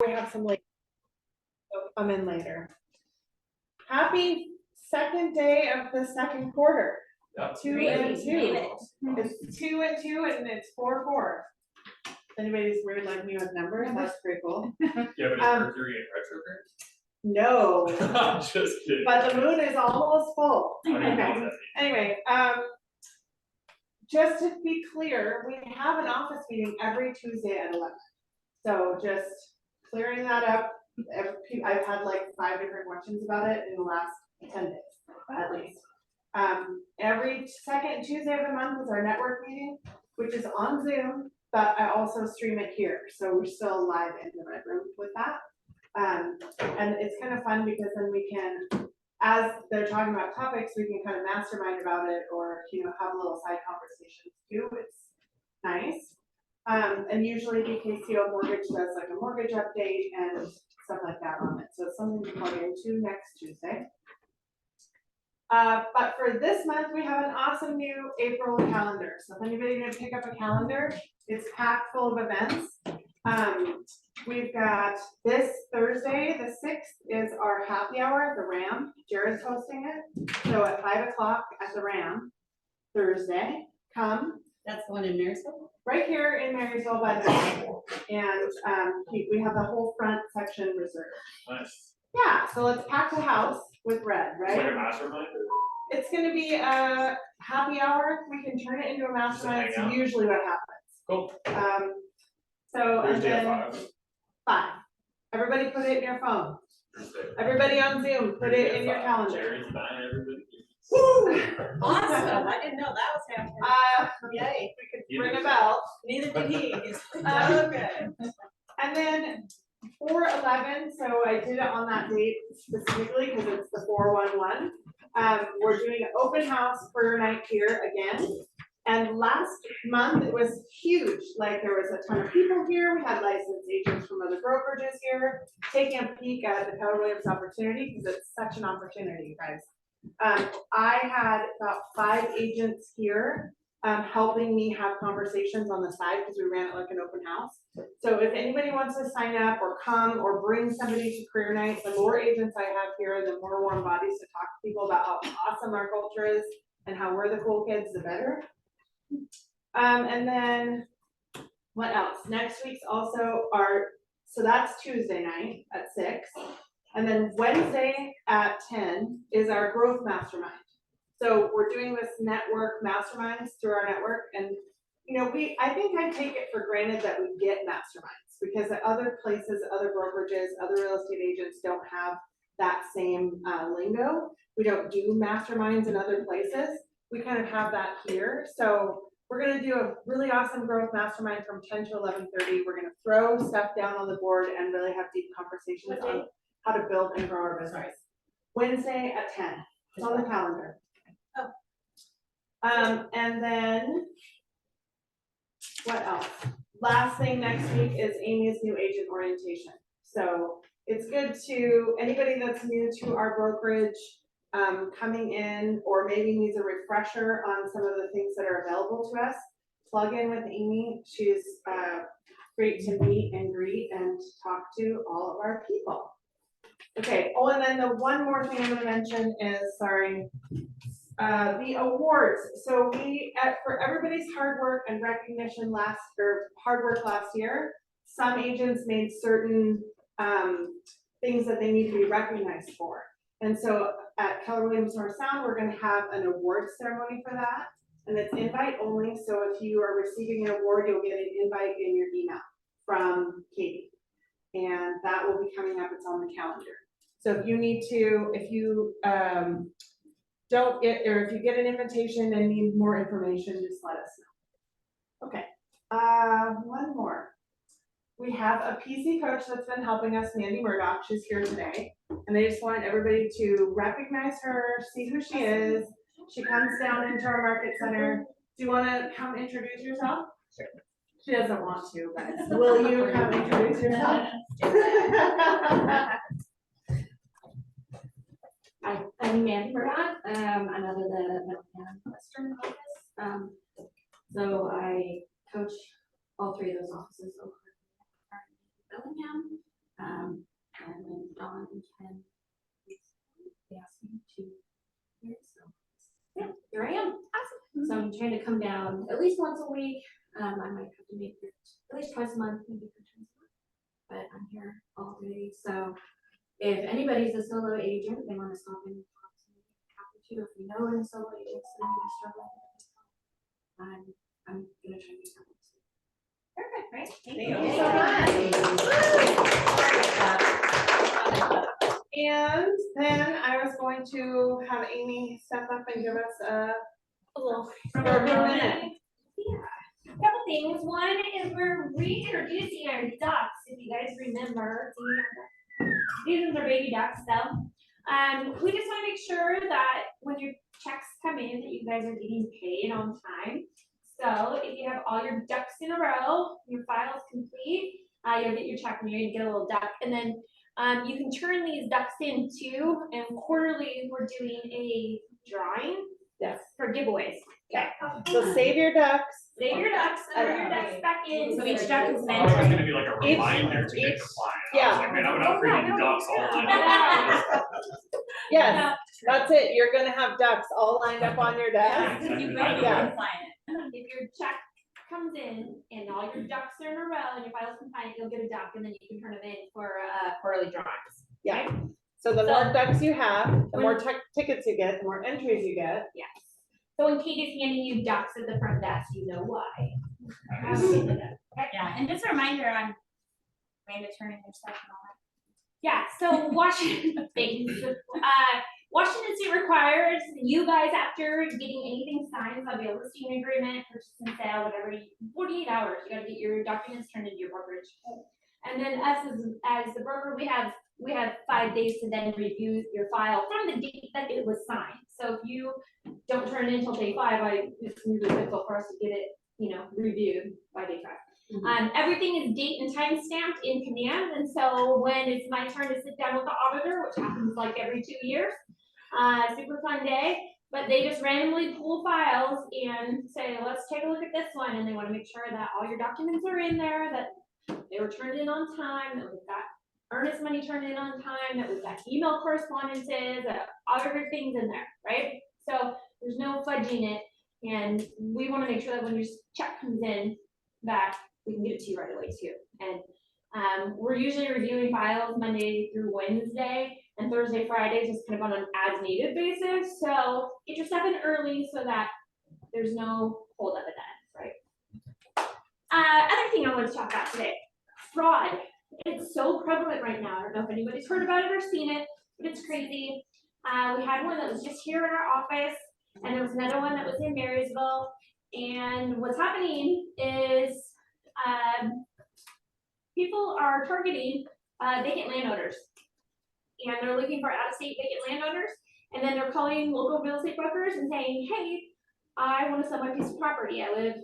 We have some late, so come in later. Happy second day of the second quarter. Yep. 2 and 2. It's 2 and 2, and it's 4-4. If anybody's weird like me with numbers, that's pretty cool. Yeah, but is Mercury in retrograde? No, I'm just kidding. but the moon is almost full. I don't even know what Okay. that means. Anyway, just to be clear, we have an office meeting every Tuesday at 11. So just clearing that up. I've had like 5 different questions about it in the last 10 days, at least. Every second Tuesday of the month is our network meeting, which is on Zoom, but I also stream it here. So we're still live in the Red Room with that. And it's kind of fun because then we can, as they're talking about topics, we can kind of mastermind about it, or, have a little side conversations too. It's nice. And usually BKCO Mortgage does like a mortgage update and stuff like that on it. So it's something to plug into next Tuesday. But for this month, we have an awesome new April calendar. So if anybody didn't pick up a calendar, it's packed full of events. We've got this Thursday, the 6th, is our happy hour at the Ram. Jared's hosting it. So at 5 o'clock at the Ram, Thursday, come. That's the one in Marysville? Right here in Marysville by the hospital. And we have the whole front section reserved. Nice. Yeah, so let's pack the house with red, It's like right? a mastermind? It's gonna be a happy hour. We can turn it into a mastermind. hang out. It's usually what happens. Cool. So and Thursday at then 5. 5. Everybody put it in your phone. Thursday. Everybody on Zoom, put it Thursday in at your 5. calendar. Jared's buying everybody. Woo! Awesome, I didn't know that was happening. Yay, we You could ring did. a bell. Neither did he. Okay. And then 4/11, so I did it on that date specifically because it's the 4/11. We're doing an open house for night here again. And last month it was huge. Like there was a ton of people here. We had licensed agents from other brokerages here, taking a peek at the KWNS opportunity because it's such an opportunity, you guys. I had about 5 agents here helping me have conversations on the side because we ran it like an open house. So if anybody wants to sign up or come or bring somebody to career night, the more agents I have here, the more warm bodies to talk to people about how awesome our culture is and how we're the cool kids, the better. And then what else? Next week's also so that's Tuesday night at 6. And then Wednesday at 10 is our growth mastermind. So we're doing this network masterminds through our network. And, I think I take it for granted that we get masterminds because at other places, other brokerages, other real estate agents don't have that same lingo. We don't do masterminds in other places. We kind of have that here. So we're going to do a really awesome growth mastermind from 10 to 11:30. We're going to throw stuff down on the board and really have deep conversations on how to build and grow our business. Wednesday at 10. It's on the calendar. Oh. And then what else? Last thing next week is Amy's new agent orientation. So it's good to anybody that's new to our brokerage coming in or maybe needs a refresher on some of the things that are available to us. Plug in with Amy. She's great to meet and greet and talk to all of our people. Okay, and then the one more thing I'm gonna mention is, the awards. So for everybody's hard work and recognition last year, some agents made certain things that they need to be recognized for. And so at Keller Williams North Sound, we're gonna have an award ceremony for that. And it's invite only, so if you are receiving an award, you'll get an invite in your email from Katie. And that will be coming up, it's on the calendar. So if you don't get, or if you get an invitation and need more information, just let us know. Okay, one more. We have a PC coach that's been helping us, Mandy Murdoch. She's here today. And I just want everybody to recognize her, see who she is. She comes down into our market center. Do you want to come introduce yourself? Sure. She doesn't want to, guys. Will you come introduce yourself? Hi, I'm Mandy Murdoch. I'm out of the Middletown Western office. So I coach all 3 of those offices over in Bellingham. and they asked me to here, so yeah, here I am. So I'm trying to come down at least once a week. I might have to make it at least twice a month, maybe 3 times a month. But I'm here all day. So if anybody's a solo agent, they want to stop and talk to me, happy to. If you know any solo agents that are struggling, I'm gonna try to make that one. Perfect, right? Thank you so much. And then I was going to have Amy step up and give us a little minute. Couple things. One is we're reintroducing our ducks, if you guys remember. These are baby ducks though. We just want to make sure that when your checks come in that you guys are getting paid on time. So if you have all your ducks in a row, your file is complete, you'll get your check and you're gonna get a little duck. And then you can turn these ducks in too, and quarterly we're doing a drawing. Yes. For giveaways. Okay. So save your ducks. Save your ducks, turn your ducks back in, so each duck is Oh, meant it's to. gonna be like a Each- reminder to get each- compliant. I yeah. was like, man, I'm not creating ducks all the time. Yes, that's it. You're gonna have ducks all lined up on your desk. Yeah. You By will the be way. compliant. If your check comes in and all your ducks are in a row and your file's compliant, you'll get a duck and then you can turn them in for quarterly drawings. Yeah. So the more ducks you have, the more tickets you get, the more entries you get. Yes. So when Kate is handing you ducks at the front desk, you know why. Yeah, and just a reminder on when to turn in your stuff and all that. Yeah, so Washington, thanks. Washington State requires you guys, after getting anything signed, on a listing agreement, purchase and sale, whatever, 48 hours, you gotta get your documents turned into your brokerage. And then us as the broker, we have 5 days to then review your file from the date that it was signed. So if you don't turn it in until day 5, it's really difficult for us to get it, reviewed by day 5. Everything is date and time stamped in command, and so when it's my turn to sit down with the auditor, which happens like every 2 years, super fun day, but they just randomly pull files and say, let's take a look at this one, and they want to make sure that all your documents are in there, that they were turned in on time, that we've got earnest money turned in on time, that we've got email correspondences, that everything's in there, right? So there's no fudging it, and we want to make sure that when your check comes in, that we can get it to you right away too. And we're usually reviewing files Monday through Wednesday, and Thursday, Fridays is kind of on an as needed basis. So get your stuff in early so that there's no hold up at that end, right? Other thing I want to talk about today, fraud. It's so prevalent right now. I don't know if anybody's heard about it or seen it, but it's crazy. We had one that was just here in our office, and there was another one that was in Marysville. And what's happening is people are targeting vacant landowners, and they're looking for out-of-state vacant landowners, and then they're calling local real estate brokers and saying, hey, I want to sell my piece of property. I live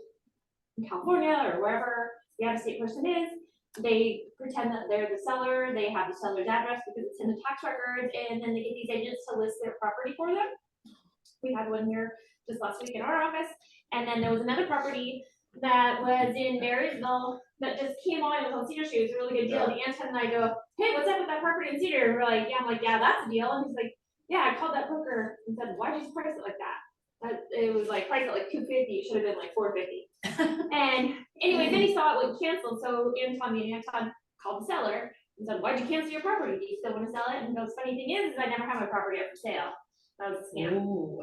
in California or wherever the out-of-state person is. They pretend that they're the seller, they have the seller's address because it's in the tax records, and then they get these agents to list their property for them. We had one here just last week in our office, and then there was another property that was in Marysville that just came on. It was on Cedar Street. It was a really good deal. And Anton and I go, hey, what's up with that property in Cedar? And we're like, yeah. I'm like, yeah, that's a deal. And he's like, yeah, I called that broker and said, why'd you price it like that? It was like priced at like $250. It should have been like $450. And anyway, then he saw it was canceled. So Anton called the seller and said, why'd you cancel your property? Do you still want to sell it? And the funny thing is I never had my property up for sale. That was a scam. Ooh.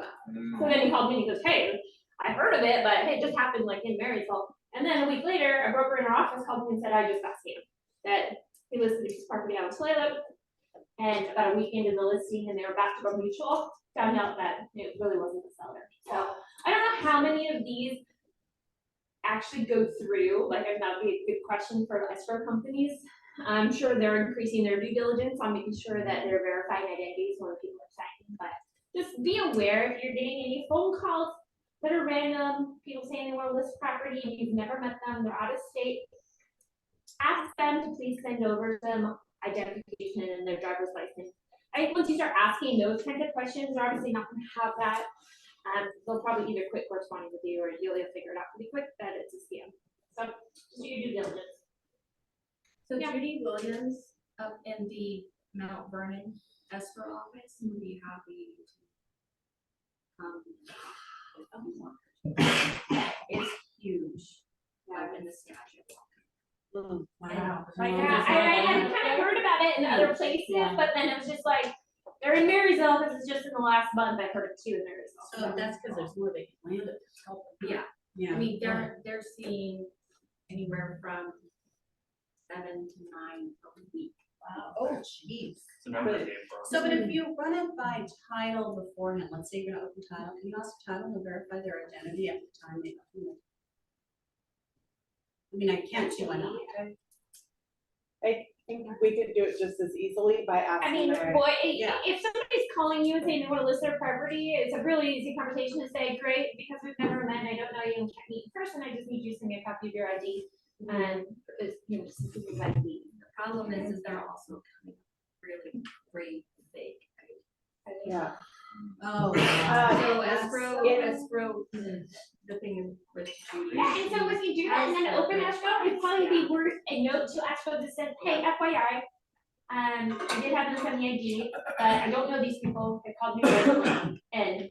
So then he called me and he goes, hey, I heard of it, but hey, it just happened like in Marysville. And then a week later, a broker in our office called me and said, I just got scammed. That he listed this property out of Toledo, and about a week into the listing, and they were back to go mutual, found out that it really wasn't the seller. So I don't know how many of these actually go through. Like, that would be a good question for escrow companies. I'm sure they're increasing their due diligence on making sure that they're verifying identities when people are signing. But just be aware if you're getting any phone calls that are random, people saying they want to list property and you've never met them, they're out of state, ask them to please send over some identification and their driver's license. I think once you start asking those kinds of questions, they're obviously not going to have that. They'll probably either quit corresponding with you or you'll figure it out pretty quick that it's a scam. So just do your due diligence. So Yeah. Judy Williams up in the Mount Vernon escrow office, would be happy to. It's huge. I've been to statue. Wow. Yeah, I had kind of heard about it in other places, but then it was just like, they're in Marysville, because it's just in the last month, I've heard of 2 in Marysville. So that's because there's more they can land it. Yeah, Yeah. I mean, they're seeing anywhere from 7 to 9 a week. Wow. Oh, jeez. It's a number game for us. So, but if you run it by title beforehand, let's say you're gonna open title, can you ask title to verify their identity at the time they open it? I mean, I can't see why not. I think we could do it just as easily by I asking mean, their. boy, Yeah. if somebody's calling you and saying they want to list their property, it's a really easy conversation to say, great, because we've never met and I don't know you and can't meet in person, I just need you to send me a copy of your ID. And, just a piece of ID. The problem is they're also coming really great fake. Yeah. Oh. So yes. escrow, the thing is with Judy. Yeah, and so if you do that and then open escrow, it'd probably be worth a note to escrow that says, hey, FYI, I did have them send the ID, but I don't know these people, they called me, and,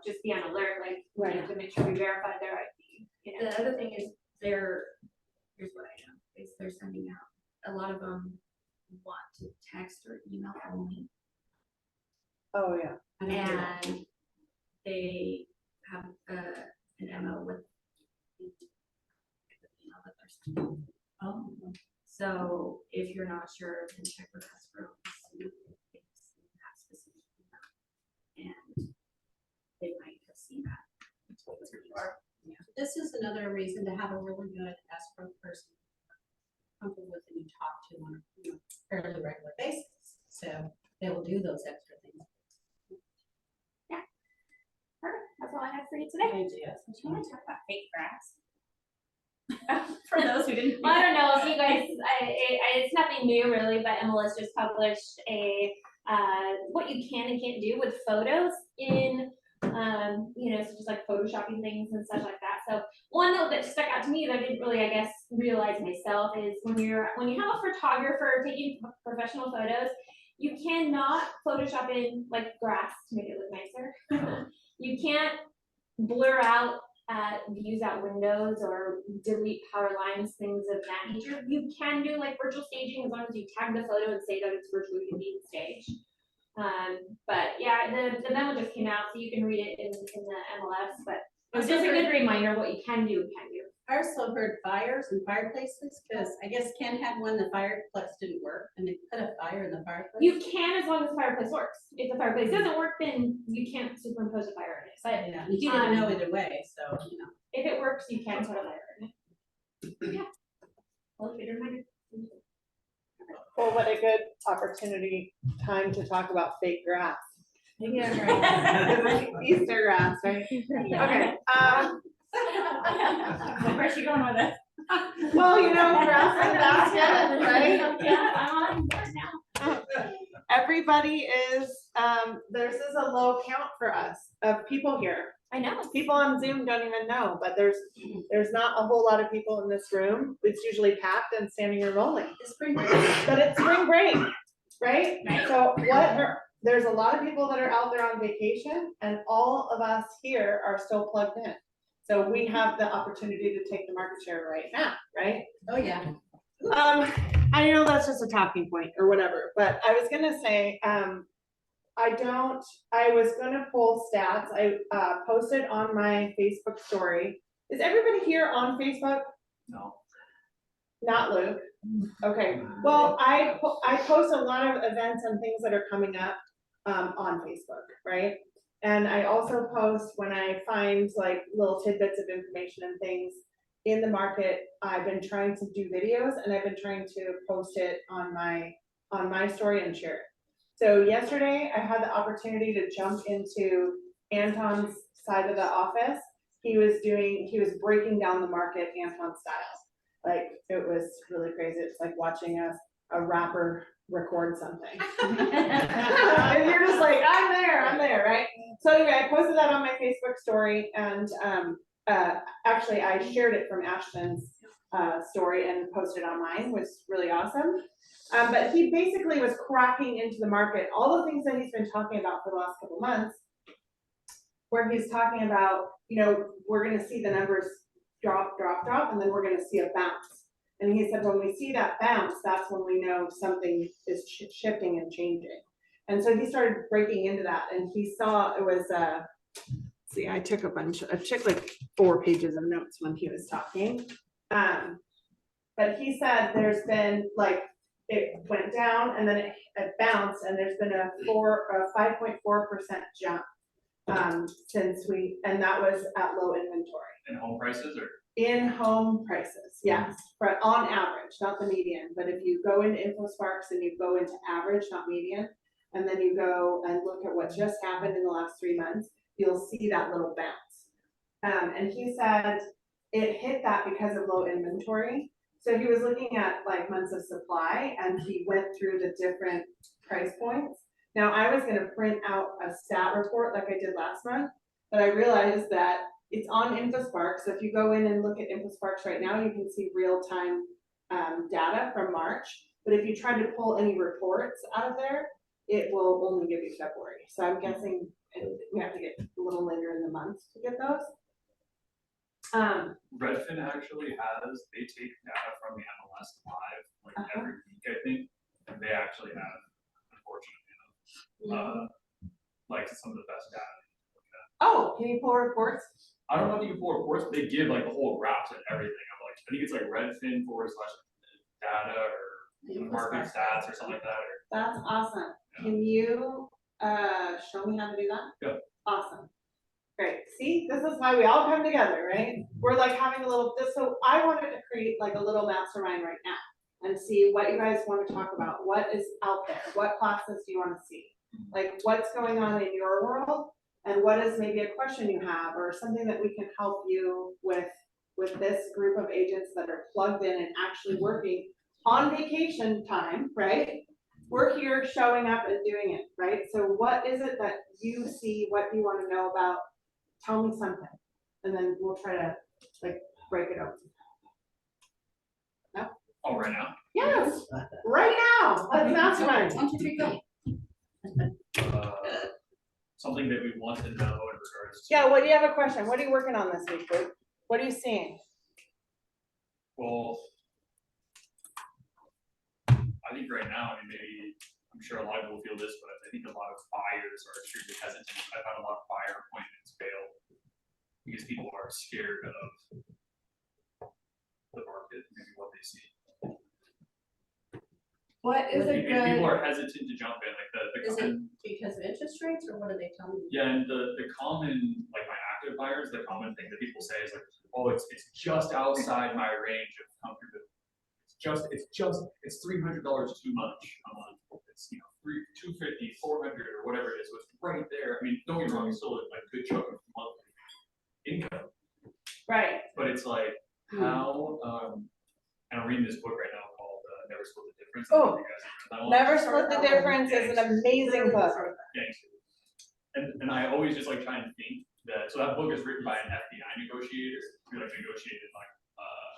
just be on alert, like, to make sure we verify their ID, The other thing is here's what I know, is they're sending out, a lot of them want to text or email only. Oh, yeah. And they have an MO with the email that they're sending. Oh. So if you're not sure, then check with escrow and see if it's that specific email. And they might have seen that. Yeah. This is another reason to have a really good escrow person comfortable with and you talk to on a fairly regular basis. So they will do those extra things. Perfect, that's all I have for you today. Ideas. Do you want to talk about fake grass? For those who didn't. Well, I don't know if you guys, it's nothing new really, but MLS just published what you can and can't do with photos in, so just like photoshopping things and stuff like that. So one note that stuck out to me that I didn't really, I guess, realize myself is when you have a photographer taking professional photos, you cannot Photoshop in like grass to make it look nicer. You can't blur out views out windows or delete power lines, things of that nature. You can do like virtual staging as long as you tag the photo and say that it's virtually being staged. But yeah, the memo just came out, so you can read it in the MLS. But it was just a good reminder what you can do and can't do. I also heard fires and fireplaces, because I guess Ken had one, the fireplace didn't work, and they put a fire in the fireplace. You can as long as the fireplace works. If the fireplace doesn't work, then you can't superimpose a fire in it. But Yeah, he didn't know either way, so, if it works, you can put a fire in it. Yeah. Well, good reminder. Well, what a good time to talk about fake grass. Yeah, Easter grass, right? Okay, Where's she going with it? well, grass in the basket, right? Yeah, I'm on board now. Everybody is, this is a low count for us of people here. I know. People on Zoom don't even know, but there's not a whole lot of people in this room. It's usually packed and standing room only. it's spring break. But it's spring break, right? So there's a lot of people that are out there on vacation, and all of us here are still plugged in. So we have the opportunity to take the market share right now, right? Oh, yeah. I know that's just a talking point or whatever, but I was gonna say, I was gonna pull stats. I posted on my Facebook story. Is everybody here on Facebook? No. Not Luke. Okay, well, I post a lot of events and things that are coming up on Facebook, right? And I also post when I find like little tidbits of information and things in the market. I've been trying to do videos, and I've been trying to post it on my story and share it. So yesterday I had the opportunity to jump into Anton's side of the office. He was breaking down the market Anton style. Like, it was really crazy. It's like watching a rapper record something. And you're just like, I'm there, right? So anyway, I posted that on my Facebook story, and actually I shared it from Ashton's story and posted online, was really awesome. But he basically was cracking into the market, all the things that he's been talking about for the last couple months, where he's talking about, you know, we're gonna see the numbers drop, and then we're gonna see a bounce. And he said, when we see that bounce, that's when we know something is shifting and changing. And so he started breaking into that, and he saw it was, see, I took like 4 pages of notes when he was talking. But he said there's been like, it went down and then it bounced, and there's been a 5.4% jump since and that was at low inventory. And home prices or? In home prices, yes, but on average, not the median, but if you go into InfoSparks and you go into average, not median, and then you go and look at what just happened in the last 3 months, you'll see that little bounce. And he said it hit that because of low inventory. So he was looking at like months of supply, and he went through the different price points. Now I was gonna print out a stat report like I did last month, but I realized that it's on InfoSparks. So if you go in and look at InfoSparks right now, you can see real-time data from March. But if you try to pull any reports out of there, it will only give you February. So I'm guessing we have to get a little later in the month to get those. Redfin actually they take data from the MLS live like every week, I think, and they actually have, unfortunately enough, like some of the best data. Oh, can you pull reports? I don't know if you can pull reports, but they give like the whole graphs and everything. I'm like, I think it's like Redfin/data or market stats or something like that. That's awesome. Yeah. Can you show me how to do that? Yeah. Awesome. Great. See, this is why we all come together, right? We're like having a little, so I wanted to create like a little mastermind right now and see what you guys want to talk about. What is out there? What classes do you want to see? Like what's going on in your world? And what is maybe a question you have or something that we can help you with this group of agents that are plugged in and actually working on vacation time, right? We're here showing up and doing it, right? So what is it that you see? What do you want to know about? Tell me something. And then we'll try to like break it open. No? Oh, right now? Yes, right now. Let's mastermind. 1, 2, 3, go. Something that we want to know in regards to. Yeah, what do you have a question? What are you working on this week, Luke? What are you seeing? Well, I think right now, I mean, maybe, I'm sure a lot of people feel this, but I think a lot of buyers are extremely hesitant. I've had a lot of buyer appointments fail because people are scared of the market, maybe what they see. What is a People good? are hesitant to jump in, like the Is it common, because of interest rates, or what are they telling you? yeah, and the common, like my active buyers, the common thing that people say is like, oh, it's just outside my range of comfortability. It's $300 too much a month. It's, you know, $250, $400 or whatever it is. So it's right there. I mean, don't get me wrong, it's still a good chunk of monthly income. Right. But it's like how and I'm reading this book right now called Never Split the Difference. I don't know if you guys have read that one. Never Split the Difference is an amazing book. Gangster. And I always just like try and think that, so that book is written by an FBI negotiator who like negotiated like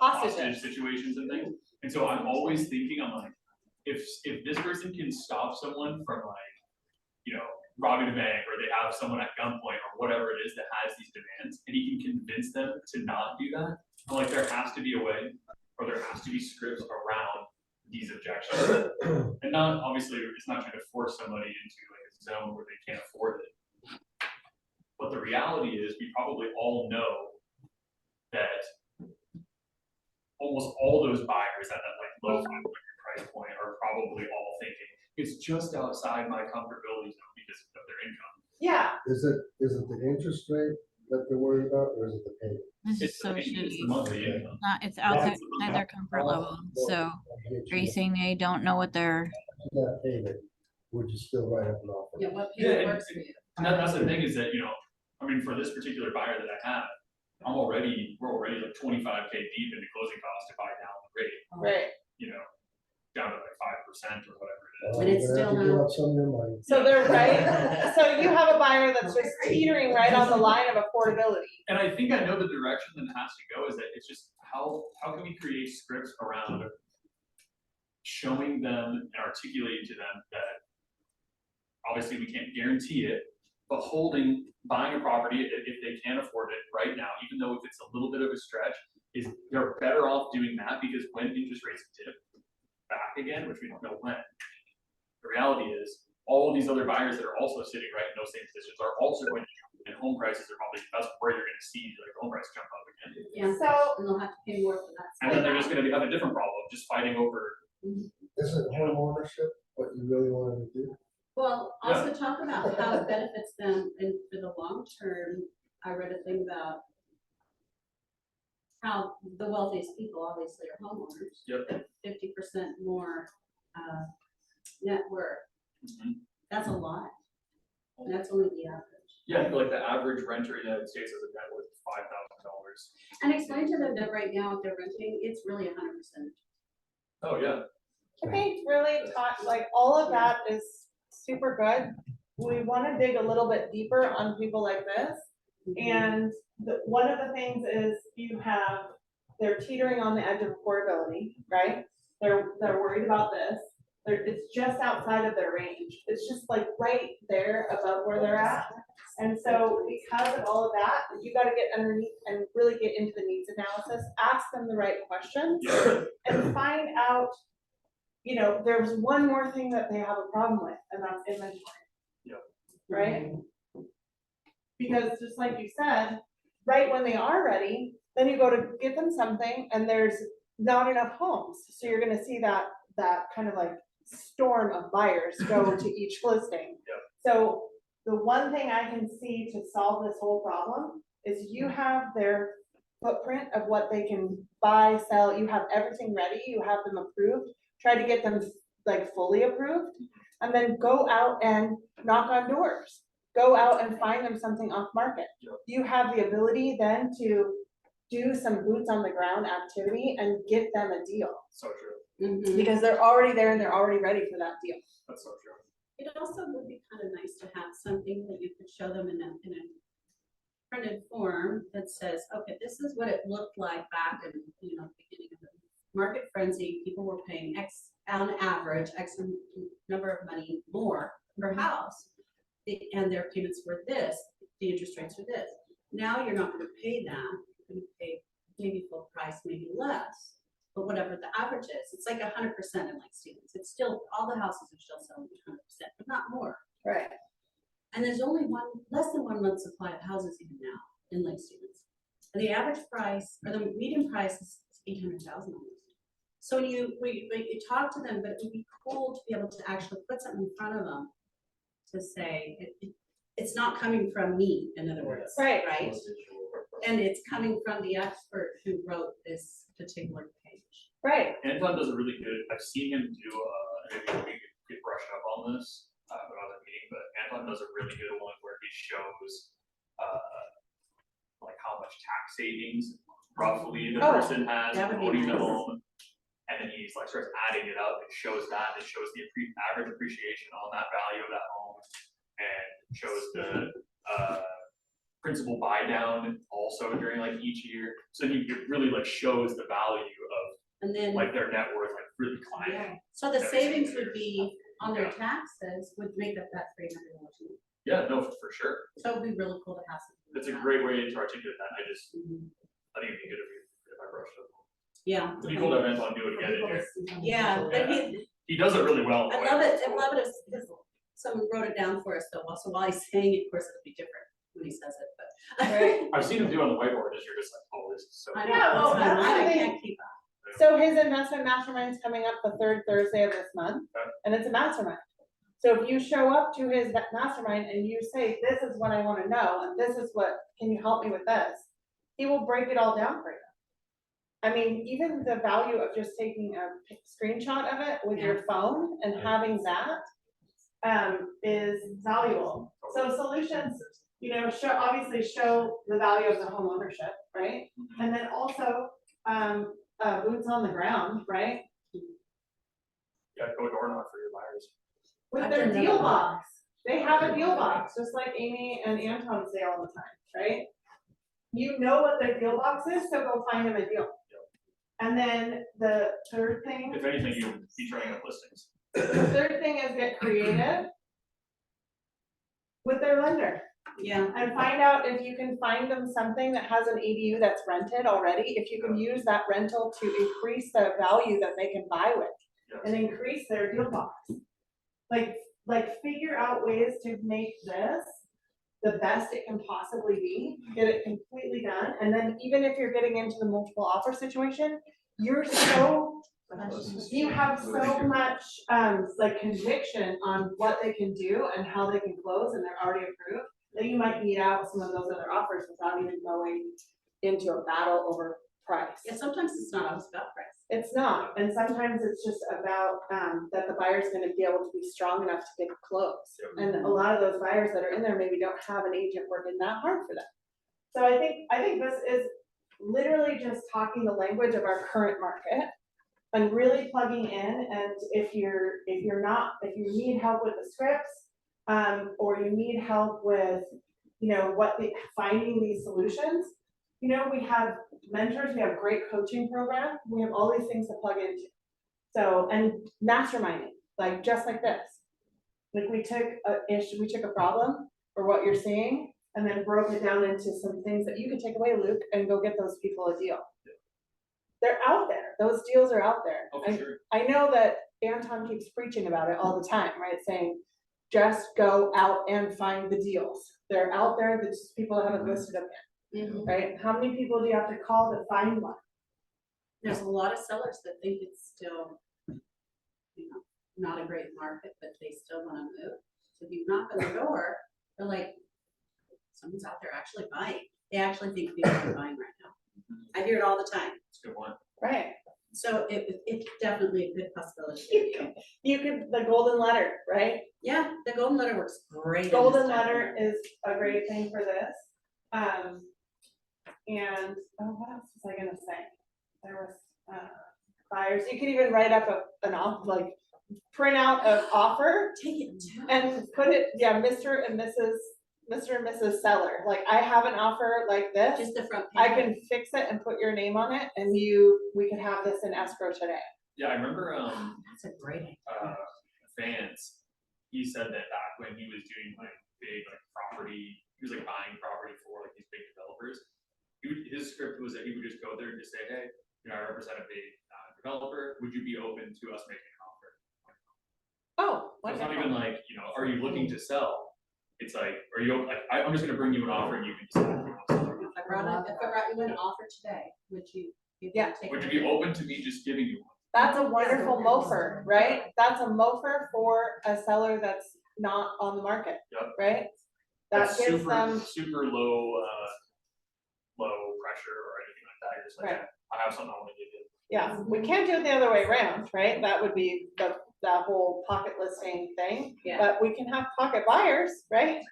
hostage situations and things. And so I'm always thinking, I'm like, if this person can stop someone from like, you know, robbing a bank, or they have someone at gunpoint or whatever it is that has these demands, and he can convince them to not do that, I'm like, there has to be a way, or there has to be scripts around these objections. And not, obviously, it's not trying to force somebody into like a zone where they can't afford it. But the reality is, we probably all know that almost all those buyers at that like low 500 price point are probably all thinking it's just outside my comfortability zone because of their income. Yeah. Is it the interest rate that they're worried about, or is it the payment? This is It's so the payment, it's shitty. the monthly income. It's outside their comfort level. So are you saying they don't know what they're? That payment, would you still write up an offer? Yeah, what Yeah, payment and- works for you? And that's the thing is that, you know, I mean, for this particular buyer that I have, we're already like 25K deep into closing costs to buy down the rate, Right. you know, down to like 5% or whatever it is. But it's still You're gonna have to give not- up some of your money. So they're right, so you have a buyer that's just teetering right on the line of affordability. And I think I know the direction that it has to go is that it's just how can we create scripts around showing them and articulating to them that obviously we can't guarantee it, but buying a property if they can't afford it right now, even though if it's a little bit of a stretch, is they're better off doing that because when interest rates dip back again, which we don't know when, the reality is all of these other buyers that are also sitting right in those same positions are also going to jump, and home prices are probably, that's where you're gonna see like home prices jump up again. Yeah, So, and they'll have to pay more for that. And then they're just gonna have a different problem, just fighting over. Isn't home ownership what you really wanted to do? Well, also talk about how it benefits them and for the long term. I read a thing about how the wealthiest people obviously are homeowners. Yep. 50% more net worth. That's a lot. And that's only the average. Yeah, I think like the average renter in the United States has a net worth of $5,000. And explain to them that right now, if they're renting, it's really 100%. Oh, yeah. I think really taught, like, all of that is super good. We wanna dig a little bit deeper on people like this. And one of the things is they're teetering on the edge of affordability, right? They're worried about this. It's just outside of their range. It's just like right there above where they're at. And so because of all of that, you gotta get underneath and really get into the needs analysis, ask them the right questions and find out, there's one more thing that they have a problem with, and that's inventory. Yep. Right? Because just like you said, right when they are ready, then you go to get them something and there's not enough homes. So you're gonna see that kind of like storm of buyers go to each listing. Yep. So the one thing I can see to solve this whole problem is you have their footprint of what they can buy, sell, you have everything ready, you have them approved, try to get them like fully approved, and then go out and knock on doors. Go out and find them something off market. Yep. You have the ability then to do some boots on the ground activity and get them a deal. So true. Because they're already there and they're already ready for that deal. That's so true. It also would be kind of nice to have something that you could show them in a printed form that says, okay, this is what it looked like back in, the beginning of the market frenzy. People were paying X on average, X number of money more per house. And their payments were this, the interest rates were this. Now you're not gonna pay that, you're gonna pay maybe full price, maybe less, but whatever the average is, it's like 100% in like Stevens. It's still, all the houses are still selling 100%, but not more. Right. And there's only less than 1 month supply of houses even now in Lake Stevens. And the average price, or the median price is $800,000 almost. So when you talk to them, but it would be cool to be able to actually put something in front of them to say, it's not coming from me, in other words. Right. Right? And it's coming from the expert who wrote this particular page. Right. Anton does a really good, I've seen him do, maybe we could get brushed up on this, but on the meeting, but Anton does a really good one where he shows, like how much tax savings roughly the person has that would be owning the nice. home. And then he's like starts adding it up, it shows that, it shows the average appreciation on that value of that home. And shows the, principal buy down also during like each year. So it really like shows the value of And then, like their net worth, like really climbing. so the every savings single would year. be on their taxes would make up that $300 a month. Yeah, no, for sure. So it'd be really cool to have something. It's a like that. great way to articulate that. I think it'd be good if I brushed up. Yeah. It'd be cool to have Anton do it again in here. Yeah, but He does it really well. I love it if someone wrote it down for us though, so while he's saying it, of course, it'll be different when he says it, but. Right. I've seen him do it on the whiteboard, and you're just like, oh, this is so. I cool. know, Yeah, well, that's my that's mind, the I thing. can't keep up. So his investment mastermind's coming up the third Thursday of this month, Okay. and it's a mastermind. So if you show up to his mastermind and you say, this is what I wanna know, and this is what, can you help me with this? He will break it all down for you. I mean, even the value of just taking a screenshot of it with your phone and having that, is valuable. So solutions, obviously show the value of the home ownership, right? And then also, boots on the ground, right? Yeah, go door knock for your buyers. with I've their done that deal a lot. box. They have a deal box, just like Amy and Anton say all the time, right? You know what their deal box is, so go find them a deal. And then the third thing, If anything, you'll be turning up listings. the third thing is get creative with their lender. Yeah. And find out if you can find them something that has an ADU that's rented already, if you can use that rental to increase the value that they can buy with and increase their deal box. Like figure out ways to make this the best it can possibly be, get it completely done, and then even if you're getting into the multiple offer situation, you have so much, like conviction on what they can do and how they can close, and they're already approved, that you might beat out some of those other offers without even going into a battle over price. Yeah, sometimes it's not always about price. It's not, and sometimes it's just about, that the buyer's gonna be able to be strong enough to get close. And a lot of those buyers that are in there maybe don't have an agent working that hard for them. So I think this is literally just talking the language of our current market and really plugging in, and if you need help with the scripts, or you need help with, finding these solutions, we have mentors, we have great coaching program, we have all these things to plug into. So, and masterminding, like just like this. Like we took a problem or what you're seeing and then broke it down into some things that you can take away, Luke, and go get those people a deal. They're out there, those deals are out there. Oh, for sure. I know that Anton keeps preaching about it all the time, right? Saying, just go out and find the deals. They're out there, that just people haven't listed them yet. Right? How many people do you have to call to find one? There's a lot of sellers that think it's still, not a great market, but they still wanna move. So if you knock on the door, they're like, someone's out there actually buying. They actually think people are buying right now. I hear it all the time. It's a good one. Right. So it's definitely a good possibility. You could, the golden letter, right? Yeah, the golden letter works great. in this Golden type of letter market. is a great thing for this. And, what else was I gonna say? There was, buyers, you could even write up print out an offer Take it to. and put it, Mr. and Mrs. Seller, like, I have an offer like this. Just the front page. I can fix it and put your name on it, and we could have this in escrow today. Yeah, I remember, That's a great idea. Vance, he said that back when he was doing like big like property, he was like buying property for like these big developers. His script was that he would just go there and just say, hey, I represent a big developer. Would you be open to us making an offer? Oh, So it's not even like, are you looking to sell? It's like, are you like, I'm just gonna bring you an offer and you can decide if you want to sell or not. If I brought you an offer today, would you? Would you be open to me just giving you one? That's a wonderful mofer, right? That's a mofer for a seller that's not on the market. Yep. Right? That That's gives them, super low pressure or anything like that. You're just like, Right. I have something I wanna give you. yeah, we can't do it the other way around, right? That would be the whole pocket listing thing. Yeah. But we can have pocket buyers, right?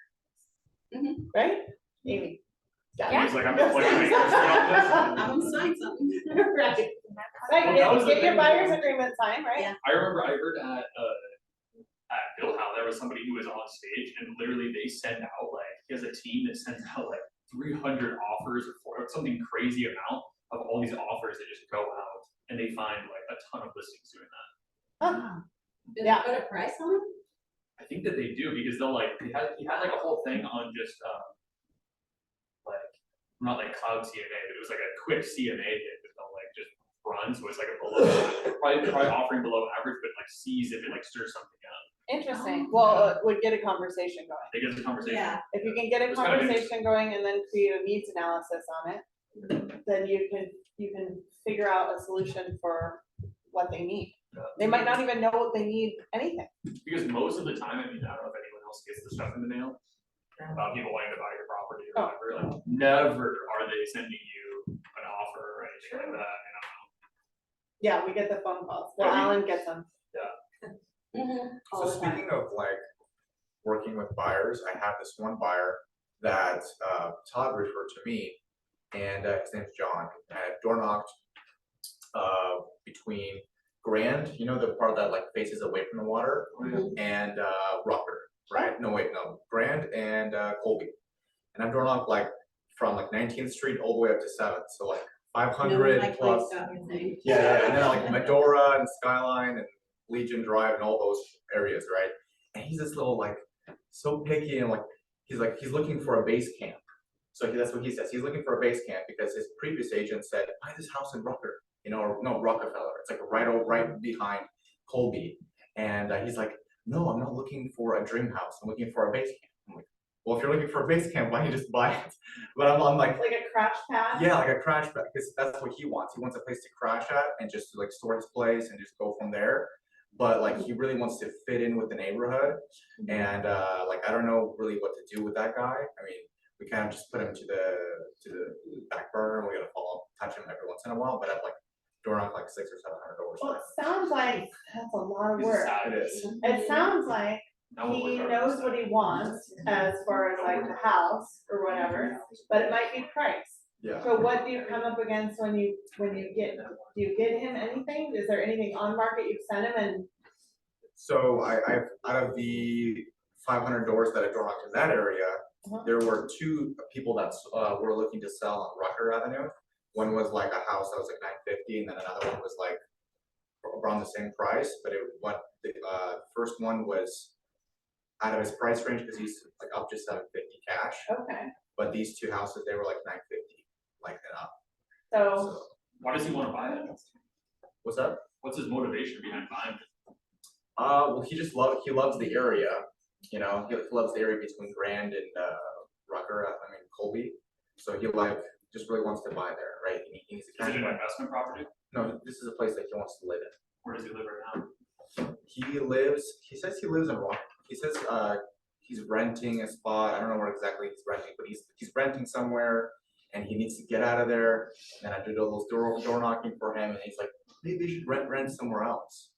Right? Amy? He's like, I'm just like, making sure on this. I'm gonna sign something. Right. Well, that was the Get your thing. buyer's agreement signed, right? Yeah. I remember I heard at Bill how there was somebody who was on stage and literally they send out he has a team that sends out 300 offers or something crazy amount of all these offers that just go out and they find a ton of listings doing that. Huh. Did Yeah. they put a price on it? I think that they do because they'll he had a whole thing on just not cloud CMA, but it was a quick CMA hit that they'll just run. So it's a below probably offering below average, but sees if it stirs something up. Interesting. Well, it would get a conversation going. It gets a conversation. Yeah. If you can get a It's kind of conversation going and then create a needs analysis on it, then you can figure out a solution for what they need. They might not even know what they need, anything. Because most of the time, I don't know if anyone else gets the stuff in the mail about people wanting to buy your property or whatever. Never are they sending you an offer or anything like that. Yeah, we get the phone calls. Well, Yeah, Alan gets them. All So the time. speaking of working with buyers, I have this one buyer that Todd referred to me, and his name's John. I had door knocked between Grand, you know, the part that like faces away from the water, and Rocker, right? No, wait, no, Grand and Colby. And I've drawn up like from like 19th Street all the way up to 7th, so like 500 plus. Yeah, and then like Medora and Skyline and Legion Drive and all those areas, right? And he's this little like so picky and like he's looking for a base camp. So that's what he says. He's looking for a base camp because his previous agent said, buy this house in Rucker, you know, or no, Rockefeller. It's like right behind Colby. And he's like, no, I'm not looking for a dream house. I'm looking for a base camp. I'm like, well, if you're looking for a base camp, why don't you just buy it? But I'm like Like a crash pad? yeah, like a crash pad, because that's what he wants. He wants a place to crash at and just like store his place and just go from there. But like he really wants to fit in with the neighborhood. And like I don't know really what to do with that guy. I mean, we kind of just put him to the back burner. We gotta touch him every once in a while, but I've like door knock like 600 or 700 doors. Well, it sounds like that's a lot of work. It is. It sounds like Now we'll he work on knows this. what he wants as far as like the house or whatever, but it might be price. Yeah. So what do you come up against when you get, do you get him anything? Is there anything on market you've sent him and? So I've out of the 500 doors that I drawn up in that area, there were 2 people that were looking to sell on Rucker Avenue. One was like a house that was like 950, and then another one was like around the same price. But the first one was out of his price range because he's like up to 750 cash. Okay, But these 2 houses, they were like 950, like and up. so, Why does he wanna buy it? What's that? What's his motivation behind buying it? Well, he loves the area. You know, he loves the area between Grand and Rucker. I mean Colby. So he like just really wants to buy there, right? He's a Is it kind an of investment property? no. This is a place that he wants to live in. Where does he live right now? He says he lives in Rock. He says he's renting a spot. I don't know where exactly he's renting, but he's renting somewhere and he needs to get out of there. And I did all those door knocking for him and he's like, maybe you should rent somewhere else.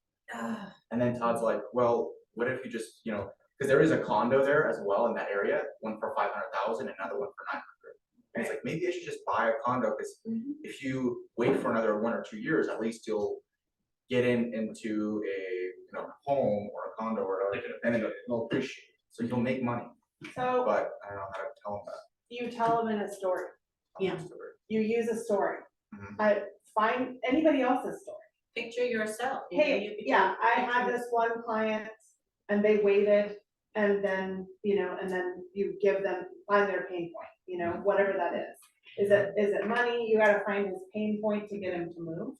And then Todd's like, well, what if you just, you know, because there is a condo there as well in that area, one for 500,000, another one for 900. And he's like, maybe I should just buy a condo because if you wait for another 1 or 2 years, at least you'll get into a home or a condo or whatever, and then they'll appreciate it. So he'll make money. so But I don't know how to tell him that. you tell him in a story, Yeah. you use a story. Mhm. Find anybody else's story. Picture yourself. you know, you Hey, could yeah, do I had picture- this one client and they waited and then, and then you give them, find their pain point, whatever that is. Is it money? You gotta find his pain point to get him to move.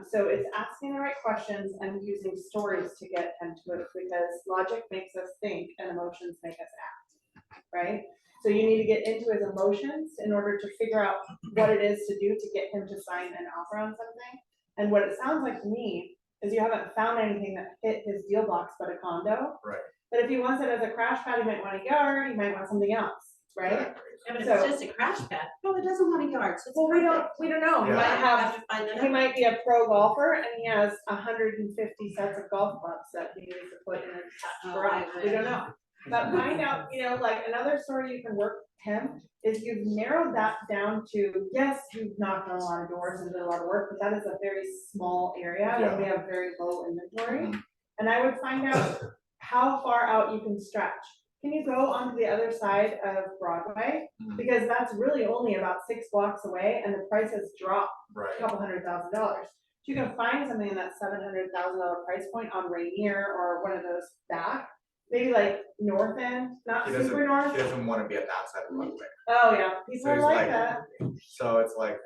So it's asking the right questions and using stories to get him to move because logic makes us think and emotions make us act, right? So you need to get into his emotions in order to figure out what it is to do to get him to sign an offer on something. And what it sounds like to me is you haven't found anything that hit his deal box but a condo. Right. But if he wants it as a crash pad, he might want a yard, he might want something else, right? Exactly. Yeah, but if So- it's just a crash pad, no, it doesn't want a yard, so it's Well, we perfect. don't know, he Yeah. might have, Have to find that he out. might be a pro golfer and he has 150 sets of golf clubs that he needs to put in his Oh, garage, I we don't wish. know. But find out, like another story you can work him is you've narrowed that down to, yes, you've knocked on a lot of doors and done a lot of work, but that is a very small area and we have very low inventory. Mhm. And I would find out how far out you can stretch. Can you go onto the other side of Broadway? Mhm. Because that's really only about 6 blocks away and the price has dropped a Right. couple $100,000. You can find something in that $700,000 price point on Rainier or one of those back, maybe like North End, not He super north. doesn't want to be at that side of the runway. Oh, yeah, people So he's like like- that. So it's like,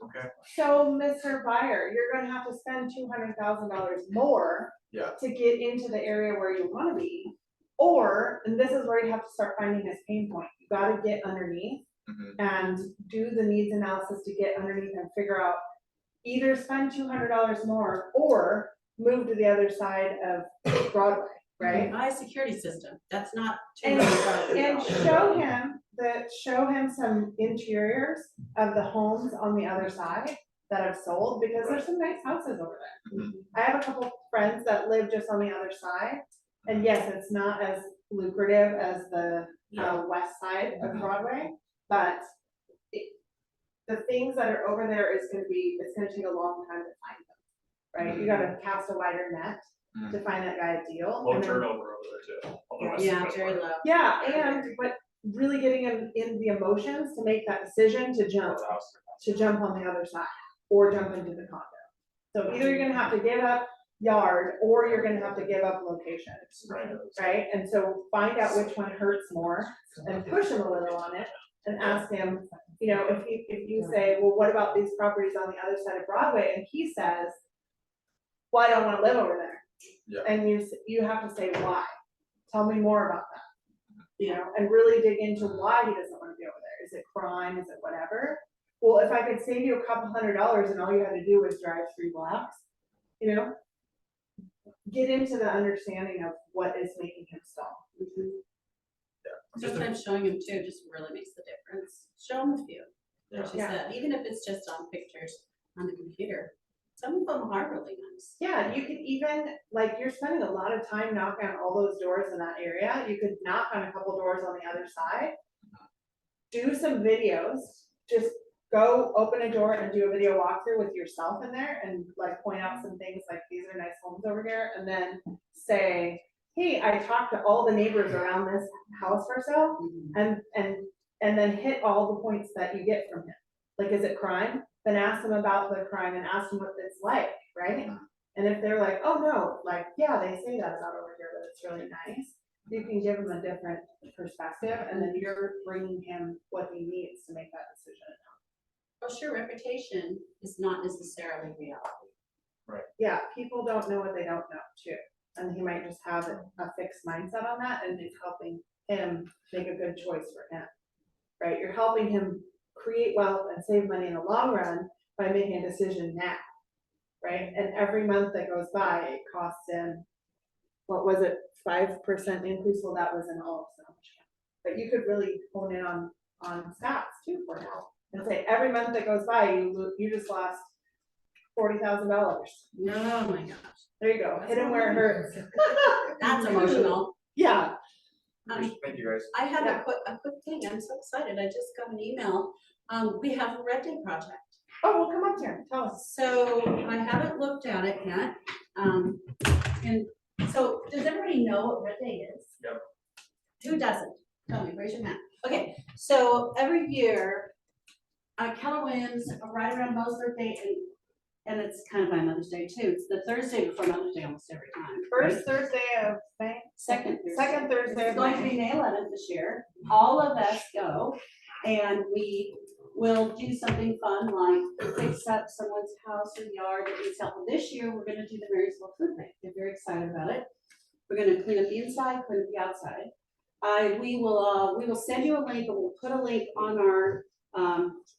okay, So, Mr. Buyer, you're gonna have to spend $200,000 more yeah. to get into the area where you wanna be. Or, and this is where you have to start finding his pain point, you gotta get underneath Mhm. and do the needs analysis to get underneath and figure out, either spend $200 more or move to the other side of Broadway, right? Buy a security system, that's not. And, and $200,000. show him some interiors of the homes on the other side that have sold, because there's some nice houses over there. Mhm. I have a couple friends that live just on the other side, and yes, it's not as lucrative as the Yeah. west side of Mhm. Broadway, but the things that are over there it's gonna take a long time to find them. right? You gotta cast a wider net to find that guy a deal. Low and then- turnover over there too. although it's Yeah, West very Park. low. Yeah, and, but really getting him in the emotions to make that decision to jump on the other side, or jump into the condo. So either you're gonna have to give up yard, or you're gonna have to give up location, right? And so find out which one hurts more, and push him a little on it, and ask him, you know, if you say, well, what about these properties on the other side of Broadway, and he says, well, I don't wanna live over there. Yeah. And you have to say why, tell me more about that. You know, and really dig into why he doesn't wanna be over there, is it crime, is it whatever? Well, if I could save you a couple $100 and all you had to do was drive 3 blocks, you know? Get into the understanding of what is making him stall. Sometimes showing him too just really makes the difference. Show him a few, like she Yeah. said, even if it's just on pictures on the computer. Some of them are really nice. Yeah, you could even, like, you're spending a lot of time knocking on all those doors in that area, you could knock on a couple doors on the other side. Do some videos, just go open a door and do a video walkthrough with yourself in there and like point out some things like these are nice homes over here, and then say, hey, I talked to all the neighbors around this house for sale, and then hit all the points that you get from him. Like, is it crime? Then ask them about the crime and ask them what it's like, right? And if they're like, oh no, like, yeah, they say that about over here, but it's really nice, you can give them a different perspective, and then you're bringing him what he needs to make that decision. Oh, sure, reputation is not necessarily reality. Yeah, people don't know what they don't know too, and he might just have a fixed mindset on that, and it's helping him make a good choice for him, right? You're helping him create wealth and save money in the long run by making a decision now, right? And every month that goes by, it costs him, what was it, 5% increase? Well, that was in all of Sonoma County. But you could really hone in on stats too for him, and say, every month that goes by, you just lost $40,000. Oh my gosh, There you go, hit him where it hurts. that's emotional. Yeah, Thank you guys. I have a quick thing, I'm so excited, I just got an email, we have a Red Day project. oh, well, come up here, tell us. So I haven't looked at it yet, and so does everybody know what Red Day is? Yep. Who doesn't? Tell me, raise your hand. Okay, so every year, KWNS, right around Mother's Day, and it's kind of by Mother's Day too, it's the Thursday before Mother's Day almost every time. First Thursday of May, Second Thursday. second Thursday It's of going to May. be May 11th this year. All of us go, and we will do something fun like fix up someone's house or yard that needs help. This year, we're gonna do the Marysville Food Bank. They're very excited about it. We're gonna clean up the inside, clean up the outside. We will send you a link, and we'll put a link on our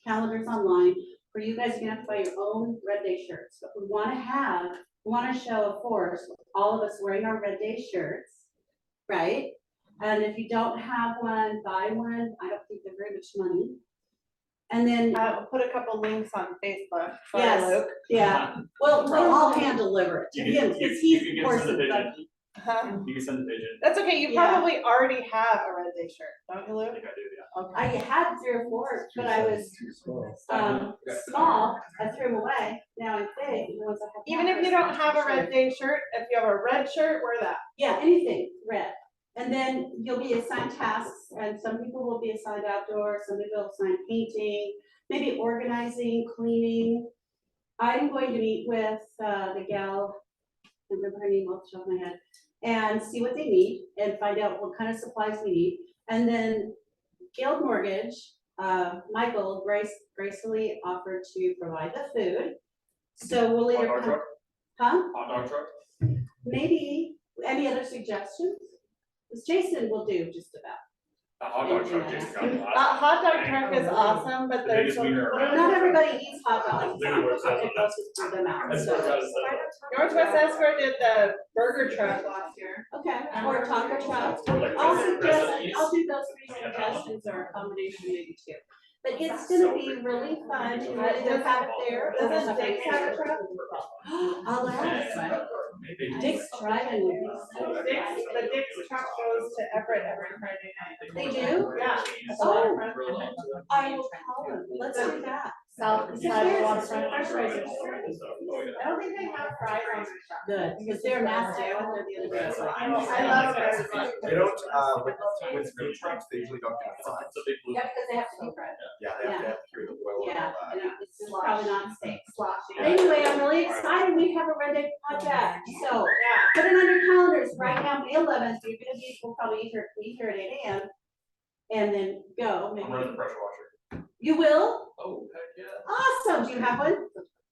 calendars online for you guys. You have to buy your own Red Day shirts, but we wanna show a force with all of us wearing our Red Day shirts, right? And if you don't have one, buy one. I don't think they're very much money. And then, I'll put a couple links on Facebook for Yes. Luke. yeah, well, we'll all hand deliver it to You him, can, because you he's can horse send the and pigeon, buggy. Huh? you can send the pigeon, That's okay, you Yeah. probably already have a Red Day shirt, don't you, I Luke? think I do, yeah. Okay. I had 3 or 4, but I was Too small. small, I threw them away, now I'm big, and the ones I have. Even now if you are don't have a Red Day shirt, if you have a red shirt, wear that. Yeah, anything, red. And then you'll be assigned tasks, and some people will be assigned outdoors, some people will assign painting, maybe organizing, cleaning. I'm going to meet with the gal, I remember her name off the top of my head, and see what they need and find out what kind of supplies we need. And then Guild Mortgage, Michael gracefully offered to provide the food. So we'll Hot either dog come, truck, huh? hot dog truck, Maybe, any other suggestions? Because Jason will do just about. a hot dog truck just got the last. Hot dog truck is awesome, but The there's. biggest wiener around. Not everybody eats hot dogs. Literally what it says on It goes through them out, That's so. what I was saying. Northwest Escort did the burger truck last year. Okay, or taco truck. Or like I'll recipes. suggest, I'll do those 3 suggestions or a combination maybe 2. But it's gonna be really fun, and we'll either have it there. or Doesn't have Dick's it have a there. truck? I'll ask. Dick's driving would be so The Dick's truck goes to Everett every Friday night. They do? Yeah. Oh, I will call them, let's do that. south Yes, side of there is. waterfront. French fries are I don't think they have fries on their shop. good, because they're nasty, I went there the other day, I was like, I love fries. They don't, with food trucks, they usually don't do fries. It's a big blue. Yeah, because they have to be bread. Yeah, they have to cure the oil and Yeah, all and that. it's probably not steak. Sloshy. But anyway, I'm really excited, we have a Red Day project, so put it on your calendars right now, May 11th, you're gonna be, we'll probably eat here at 8 AM. And then go, I'm running the maybe, pressure washer. you will? Oh, heck yeah. Awesome, do you have one?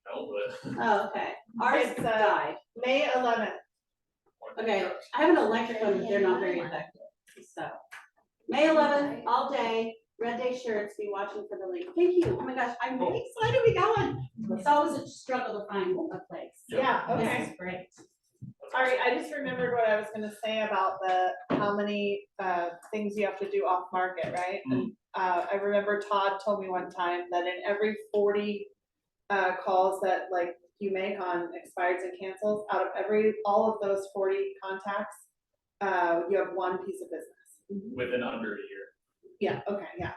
No, but. Oh, okay, ours It's, died. May 11th. Okay, I have an electric one, but they're not very effective, so. May 11th, all day, Red Day shirts, be watching for the link. Thank you, oh my gosh, I'm really excited we got one. It's always a struggle to find a place. Yeah, okay. This is great. All right, I just remembered what I was gonna say about how many things you have to do off market, right? And I remember Todd told me one time that in every 40 calls that like you make on expireds and cancels, out of all of those 40 contacts, you have one piece of business. Within under a year. Yeah, okay, yeah.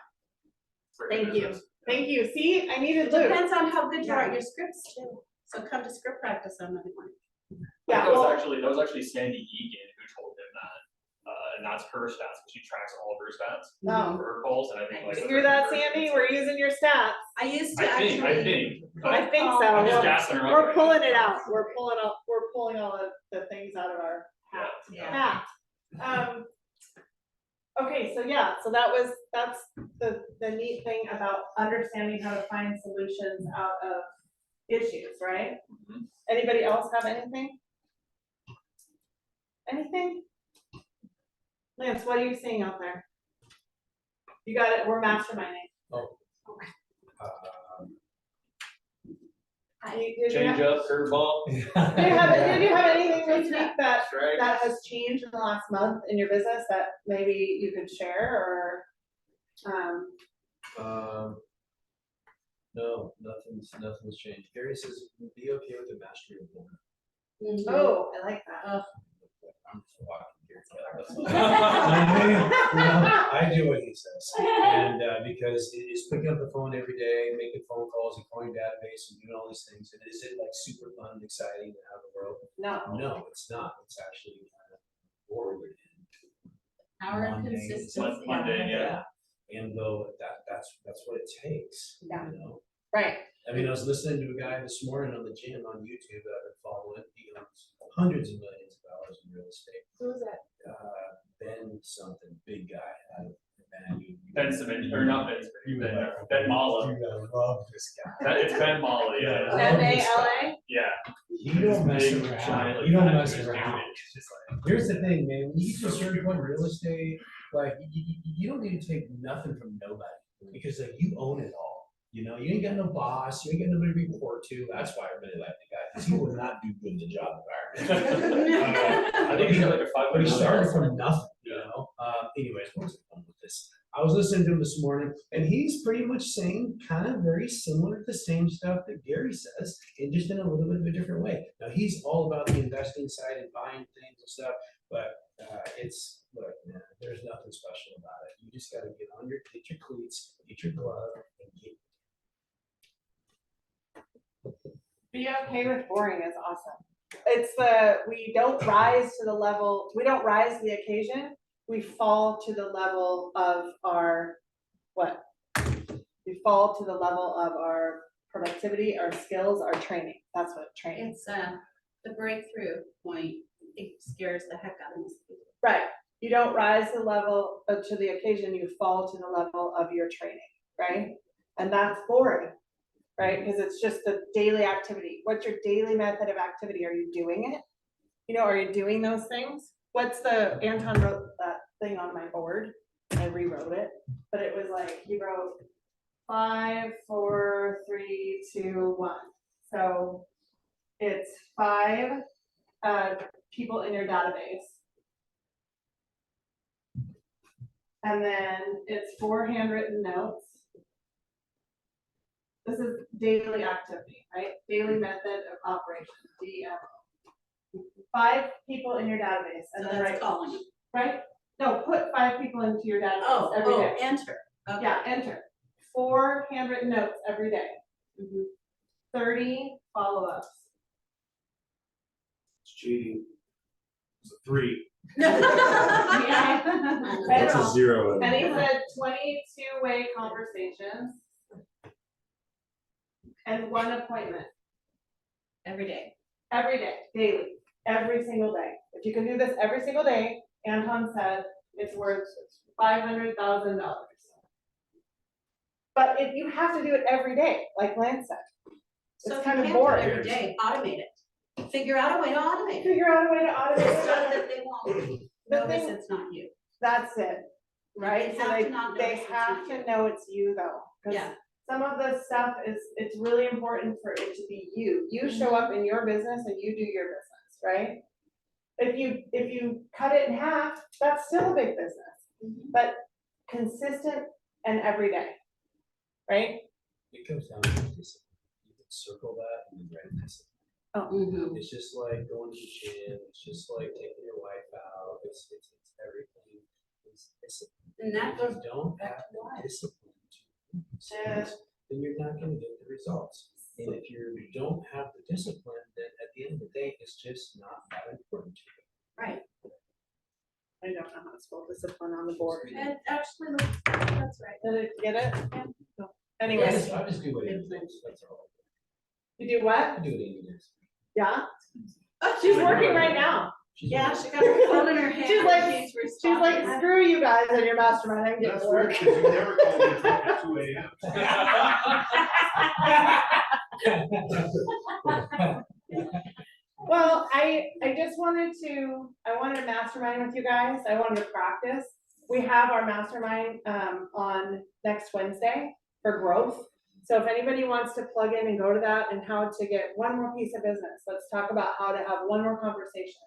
For Thank you. business. Thank you. See, I needed Luke. Depends on how good you are at your scripts too, so come to script practice on Monday morning. Yeah, That well- was actually Sandy Egan who told him that, and that's her stats, she tracks all of her stats Oh. for her calls, and I think like. You hear that, Sandy? We're using your stats. I used to I actually. think. I think so. I'm just We're- gassing her up. We're pulling it out. We're pulling all of the things out of our hat. Yeah. Okay, so yeah, so that's the neat thing about understanding how to find solutions out of issues, right? Mhm. Anybody else have anything? Anything? Lance, what are you seeing out there? You got it, we're masterminding. Did you have- Change up, curveball. did you have anything this week that Strike. has changed in the last month in your business that maybe you could share or? No, nothing's changed. Gary says, be okay with the mastery of one. Oh, I like that. I'm just walking here. I do what he says, and because it's picking up the phone every day, making phone calls, and calling database, and doing all these things. And is it like super fun and exciting to have the world? No. No, it's not. It's actually kind of boring and Our mundane. consistency. Mundane, yeah. And though that's what it takes. Yeah. You know. Right. I mean, I was listening to a guy this morning on the gym on YouTube that I've been following. He owns hundreds of millions of dollars in real estate. Who's that? Ben something, big guy out of man. Ben Simmons, or not Ben Simmons, Ben Mala. You gotta love this guy. It's Ben Mala, yeah. MALA? Yeah. You don't mess Big, around. giant, You don't like, mess dude, around. it's just like- Here's the thing, man. When you get to a certain point in real estate, like you don't need to take nothing from nobody because like you own it all. You know, you ain't got no boss, you ain't got nobody to report to. That's why I really like the guy, because he will not do good in the job environment. I think he got like a But he $500. started from nothing, you know? Anyways, what's the fun with this? I was listening to him this morning, and he's pretty much saying kind of very similar to the same stuff that Gary says, and just in a little bit of a different way. Now, he's all about the investing side and buying things and stuff, but look, man, there's nothing special about it. You just gotta get your cleats, get your glove, and get. Be okay with boring is awesome. It's we don't rise to the level, we don't rise to the occasion, we fall to the level of our, what? We fall to the level of our productivity, our skills, our training. That's what training. It's the breakthrough point, it scares the heck out of most people. Right. You don't rise to the level, to the occasion, you fall to the level of your training, right? And that's boring, right? Because it's just a daily activity. What's your daily method of activity? Are you doing it? You know, are you doing those things? Anton wrote that thing on my board. I rewrote it, but it was like, he wrote 5, 4, 3, 2, 1. So it's 5 people in your database. And then it's 4 handwritten notes. This is daily activity, right? Daily method of operation, DMO. 5 people in your database, and So then that's calling. right? No, put 5 people into your database every day. Enter. Okay. Yeah, enter. 4 handwritten notes every day. 30 follow-ups. It's cheating. It's a 3. Yeah. That's a 0. And he said 20 two-way conversations. And 1 appointment. Every day. Every day, daily, every single day. If you can do this every single day, Anton said it's worth $500,000. But if you have to do it every day, like Lance said, So it's if kind you of can't do it boring. every day, automate it. Figure out a way to automate it. Figure out a way to automate So it. that they won't The notice thing- it's not you. That's it, right? They So have to not they notice it's have not to you. know it's you though. 'Cause Yeah. some of the stuff it's really important for it to be you. You show up in your business and you do your business, right? If you cut it in half, that's still a big business, but consistent and every day, right? It comes down to discipline. You can circle that and then write discipline. It's just like going to the gym, it's just like taking your wife out, it's everything is discipline. And that If goes you don't back have to why. the discipline to do these things, then you're not gonna get the results. And if you don't have the discipline, then at the end of the day, it's just not that important to you. Right. I don't know how to spell discipline on the board. And actually, that's right. Did it get it? No. I Anyways, just do what it is, that's all. you do I what? do it anyways. Yeah? Oh, she's working right now. She's Yeah, like- she got her phone in her hand. She's like- She's She's like, responding. screw you guys and your mastermind, I can get That's to weird, work. 'cause you never call me at 2 a.m. Well, I just wanted to mastermind with you guys. I wanted to practice. We have our mastermind on next Wednesday for growth. So if anybody wants to plug in and go to that and how to get one more piece of business, let's talk about how to have one more conversation.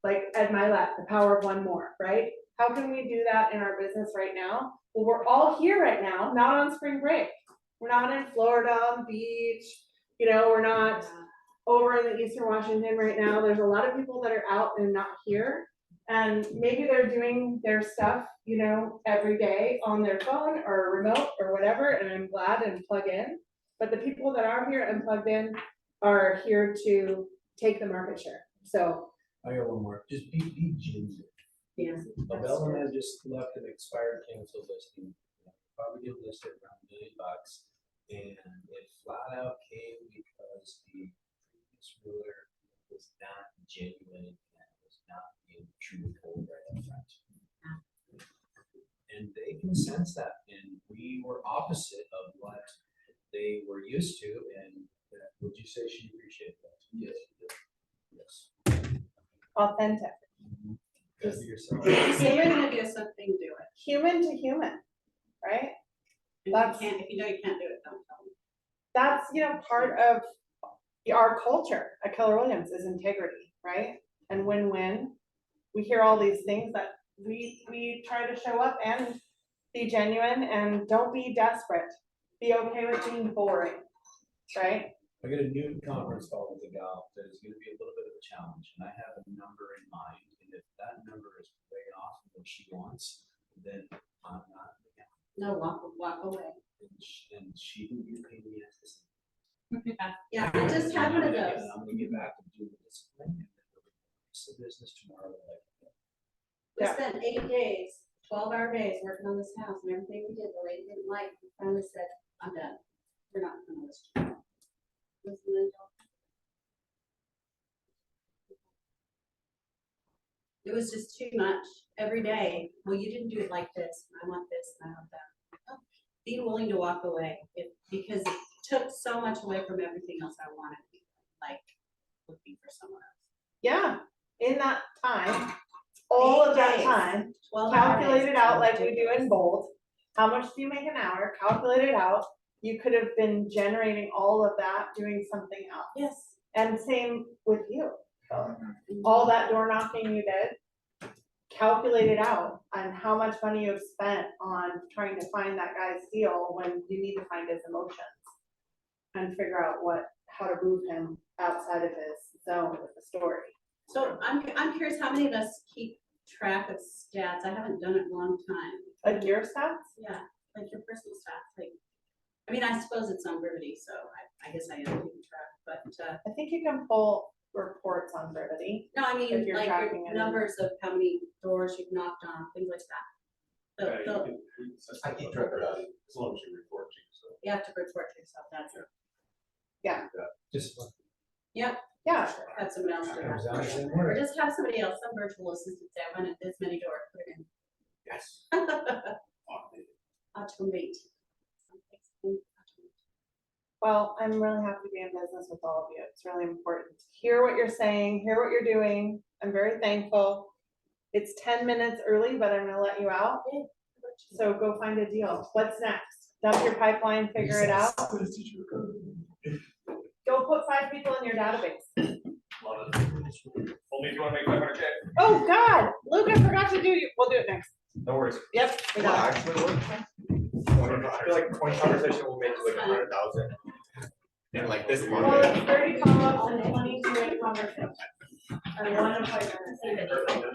Like Ed Milet, the power of one more, right? How can we do that in our business right now? Well, we're all here right now, not on spring break. We're not in Florida on the beach, we're not over in the Eastern Washington right now. There's a lot of people that are out and not here. And maybe they're doing their stuff, every day on their phone or remote or whatever, and I'm glad and plug in. But the people that are here and plugged in are here to take the market share. So I got one more, just be genuine. Yeah. Abel and I just left an expired cancel listing, probably get listed around $1 million. And it flat out came because the previous ruler was not genuine and was not being truthful right up front. And they can sense that, and we were opposite of what they were used to, and would you say she appreciated that? Yes. Yes. authentic, Gotta be yourself. If you're gonna do something, do it. human to human, right? If That's- you can't, if you know you can't do it, don't tell me. That's, part of our culture at Keller Williams is integrity, right? And win-win. We hear all these things that we try to show up and be genuine and don't be desperate. Be okay with being boring, right? I got a new conference call with a gal that is gonna be a little bit of a challenge, and I have a number in mind, and if that number is way off of what she wants, then I'm not. No, walk away. And she will be paying me as this. Yeah, I just had one of those. I'm gonna get back and do this. And then we're gonna fix the business tomorrow. We spent 8 days, 12-hour days working on this house, and everything we did, the lady didn't like. We finally said, I'm done. We're not gonna list you. It was just too much every day. Well, you didn't do it like this. I want this, and I want that. Being willing to walk away, because it took so much away from everything else I wanted, like looking for someone else. Yeah, in that time, all of 8 that days. time, 12-hour calculate days. it out like we do in bold. How much do you make an hour? Calculate it out. You could have been generating all of that doing something else. Yes. And same with you. All that door knocking you did, calculate it out on how much money you've spent on trying to find that guy's deal when you need to find his emotions. And figure out how to move him outside of his zone with the story. So I'm curious, how many of us keep track of stats? I haven't done it in a long time. Like your stats? Yeah, like your personal stats, like I mean, I suppose it's on Brevity, so I guess I am keeping track, but, I think you can pull reports on Brevity. no, I If mean, you're like, tracking your it. numbers of how many doors you've knocked on, things like that. So, Okay, so I keep track of that. As long as you report to, so. you have to report to yourself, that's it. Just Yep, Yeah, sure. have somebody else do comes down to the that. same Or word. just have somebody else, some virtual assistant say, I want this many doors, put it in. Yes. Automate. Well, I'm really happy to be in business with all of you. It's really important to hear what you're saying, hear what you're doing. I'm very thankful. It's 10 minutes early, but I'm gonna let you out. So go find a deal. What's next? Dump your pipeline, figure it out. Go put 5 people in your database. Love it. Only if you wanna make 500K. Oh, God, Luke, I forgot to do you. We'll do it next. No worries. Yep, we Well, got it. actually, I feel like 20 conversation will make you like 100,000. And like this Well, market. it's 30 follow-ups and 20 conversations. And 1 appointment.